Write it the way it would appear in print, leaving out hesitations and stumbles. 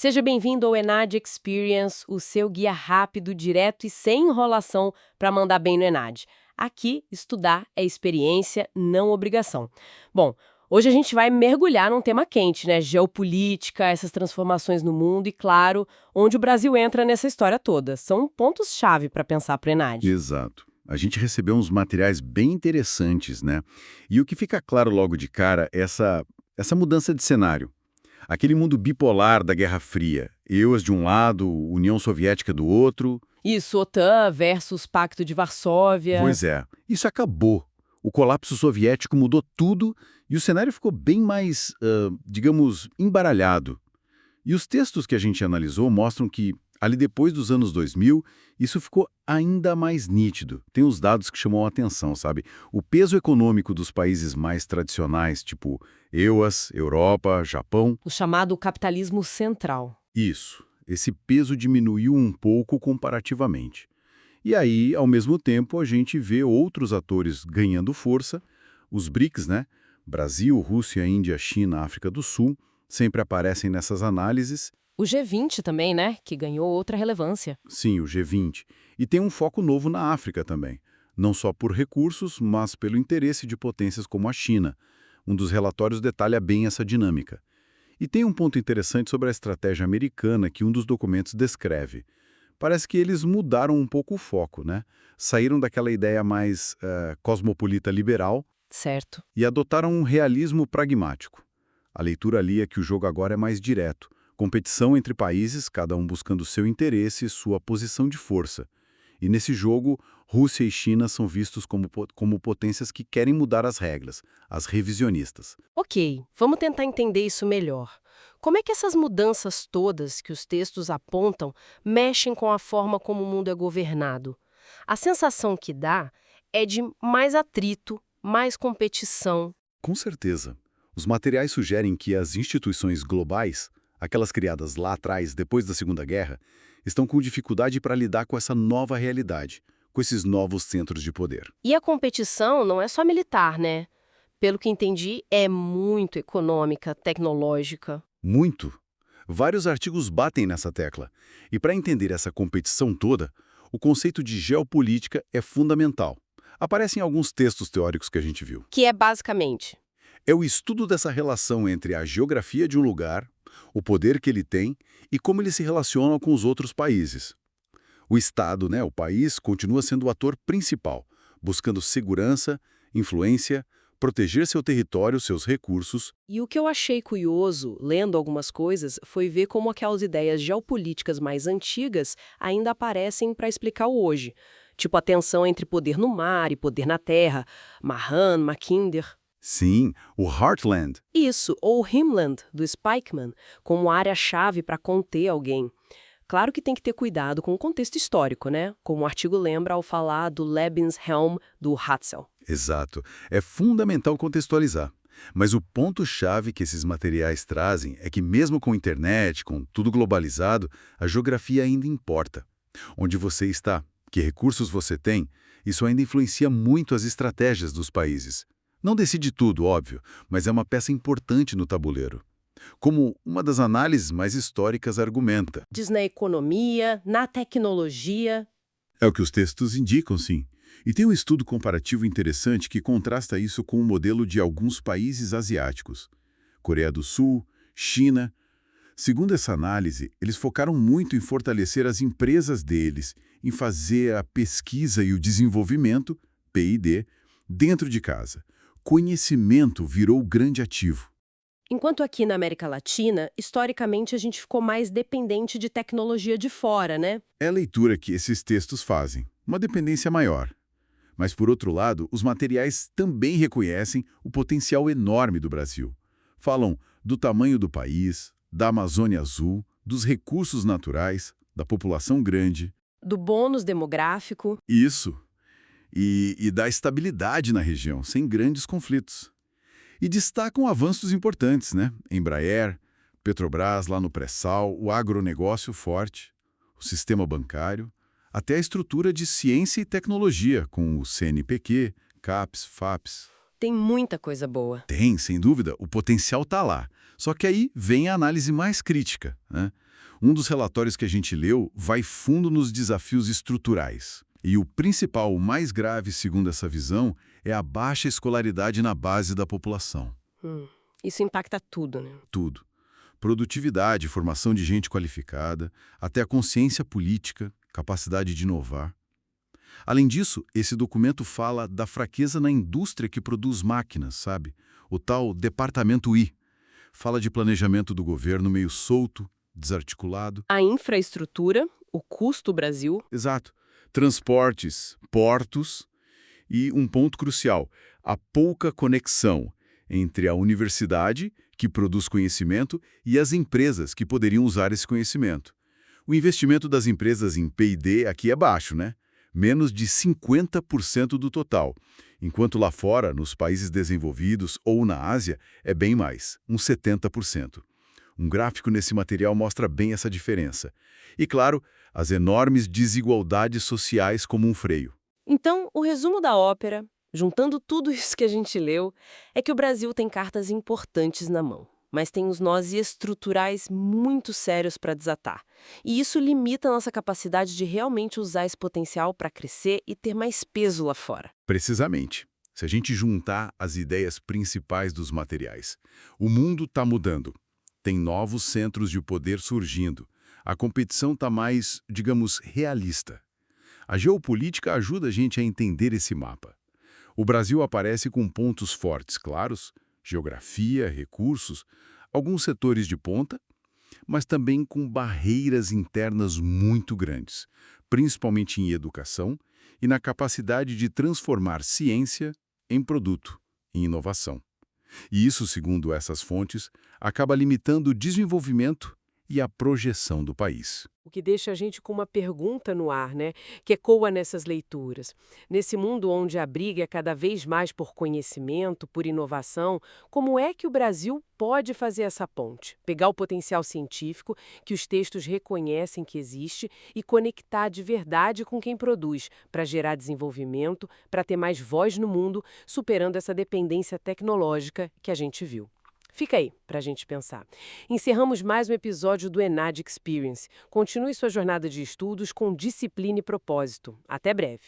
Seja bem-vindo ao Enad Experience, o seu guia rápido, direto e sem enrolação para mandar bem no Enad. Aqui, estudar é experiência, não obrigação. Bom, hoje a gente vai mergulhar num tema quente, né? Geopolítica, essas transformações no mundo e, claro, onde o Brasil entra nessa história toda. São pontos-chave para pensar para o Enad. Exato. A gente recebeu uns materiais bem interessantes, né? E o que fica claro logo de cara é essa mudança de cenário. Aquele mundo bipolar da Guerra Fria. EUAs de um lado, União Soviética do outro. Isso, OTAN versus Pacto de Varsóvia. Pois é, isso acabou. O colapso soviético mudou tudo e o cenário ficou bem mais, digamos, embaralhado. E os textos que a gente analisou mostram que, ali depois dos anos 2000, isso ficou ainda mais nítido. Tem uns dados que chamam a atenção, sabe? O peso econômico dos países mais tradicionais, tipo EUAs, Europa, Japão. O chamado capitalismo central. Isso. Esse peso diminuiu um pouco comparativamente. E aí, ao mesmo tempo, a gente vê outros atores ganhando força. Os BRICS, né? Brasil, Rússia, Índia, China, África do Sul, sempre aparecem nessas análises. O G20 também, né? Que ganhou outra relevância. Sim, o G20. E tem um foco novo na África também. Não só por recursos, mas pelo interesse de potências como a China. Um dos relatórios detalha bem essa dinâmica. E tem um ponto interessante sobre a estratégia americana que um dos documentos descreve. Parece que eles mudaram um pouco o foco, né? Saíram daquela ideia mais cosmopolita liberal Certo. e adotaram um realismo pragmático. A leitura ali é que o jogo agora é mais direto. Competição entre países, cada um buscando seu interesse e sua posição de força. E nesse jogo, Rússia e China são vistos como potências que querem mudar as regras, as revisionistas. Ok, vamos tentar entender isso melhor. Como é que essas mudanças todas que os textos apontam mexem com a forma como o mundo é governado? A sensação que dá é de mais atrito, mais competição. Com certeza. Os materiais sugerem que as instituições globais, aquelas criadas lá atrás, depois da Segunda Guerra, estão com dificuldade para lidar com essa nova realidade, com esses novos centros de poder. E a competição não é só militar, né? Pelo que entendi, é muito econômica, tecnológica. Muito. Vários artigos batem nessa tecla. E para entender essa competição toda, o conceito de geopolítica é fundamental. Aparece em alguns textos teóricos que a gente viu. Que é basicamente. É o estudo dessa relação entre a geografia de um lugar, o poder que ele tem e como ele se relaciona com os outros países. O Estado, né, o país, continua sendo o ator principal, buscando segurança, influência, proteger seu território, seus recursos. E o que eu achei curioso, lendo algumas coisas, foi ver como aquelas ideias geopolíticas mais antigas ainda aparecem para explicar o hoje. Tipo a tensão entre poder no mar e poder na terra, Mahan, Mackinder. Sim, o Heartland. Isso, ou Himland, do Spikeman, como área-chave para conter alguém. Claro que tem que ter cuidado com o contexto histórico, né? Como o artigo lembra ao falar do Lebenshelm do Hatzel. Exato. É fundamental contextualizar. Mas o ponto-chave que esses materiais trazem é que mesmo com a internet, com tudo globalizado, a geografia ainda importa. Onde você está, que recursos você tem, isso ainda influencia muito as estratégias dos países. Não decide tudo, óbvio, mas é uma peça importante no tabuleiro. Como uma das análises mais históricas argumenta. Diz na economia, na tecnologia. É o que os textos indicam, sim. E tem um estudo comparativo interessante que contrasta isso com o modelo de alguns países asiáticos. Coreia do Sul, China. Segundo essa análise, eles focaram muito em fortalecer as empresas deles, em fazer a pesquisa e o desenvolvimento, P&D, dentro de casa. Conhecimento virou o grande ativo. Enquanto aqui na América Latina, historicamente a gente ficou mais dependente de tecnologia de fora, né? É a leitura que esses textos fazem, uma dependência maior. Mas, por outro lado, os materiais também reconhecem o potencial enorme do Brasil. Falam do tamanho do país, da Amazônia Azul, dos recursos naturais, da população grande. Do bônus demográfico. Isso. E da estabilidade na região, sem grandes conflitos. E destacam avanços importantes, né? Embraer, Petrobras lá no pré-sal, o agronegócio forte, o sistema bancário, até a estrutura de ciência e tecnologia, com o CNPq, CAPES, FAPES. Tem muita coisa boa. Tem, sem dúvida, o potencial está lá. Só que aí vem a análise mais crítica, né? Um dos relatórios que a gente leu vai fundo nos desafios estruturais. E o principal, o mais grave, segundo essa visão, é a baixa escolaridade na base da população. Isso impacta tudo, né? Tudo. Produtividade, formação de gente qualificada, até a consciência política, capacidade de inovar. Além disso, esse documento fala da fraqueza na indústria que produz máquinas, sabe? O tal Departamento I. Fala de planejamento do governo meio solto, desarticulado. A infraestrutura, o custo Brasil. Exato. Transportes, portos e um ponto crucial, a pouca conexão entre a universidade, que produz conhecimento, e as empresas que poderiam usar esse conhecimento. O investimento das empresas em P&D aqui é baixo, né? Menos de 50% do total, enquanto lá fora, nos países desenvolvidos ou na Ásia, é bem mais, uns 70%. Um gráfico nesse material mostra bem essa diferença. E, claro, as enormes desigualdades sociais como um freio. Então, o resumo da ópera, juntando tudo isso que a gente leu, é que o Brasil tem cartas importantes na mão, mas tem uns nós estruturais muito sérios para desatar. E isso limita a nossa capacidade de realmente usar esse potencial para crescer e ter mais peso lá fora. Precisamente. Se a gente juntar as ideias principais dos materiais, o mundo está mudando. Tem novos centros de poder surgindo. A competição está mais, digamos, realista. A geopolítica ajuda a gente a entender esse mapa. O Brasil aparece com pontos fortes, claros, geografia, recursos, alguns setores de ponta, mas também com barreiras internas muito grandes, principalmente em educação e na capacidade de transformar ciência em produto, em inovação. E isso, segundo essas fontes, acaba limitando o desenvolvimento e a projeção do país. O que deixa a gente com uma pergunta no ar, né? Que ecoa nessas leituras. Nesse mundo onde a briga é cada vez mais por conhecimento, por inovação, como é que o Brasil pode fazer essa ponte? Pegar o potencial científico que os textos reconhecem que existe e conectar de verdade com quem produz, para gerar desenvolvimento, para ter mais voz no mundo, superando essa dependência tecnológica que a gente viu. Fica aí para a gente pensar. Encerramos mais um episódio do Enad Experience. Continue sua jornada de estudos com disciplina e propósito. Até breve.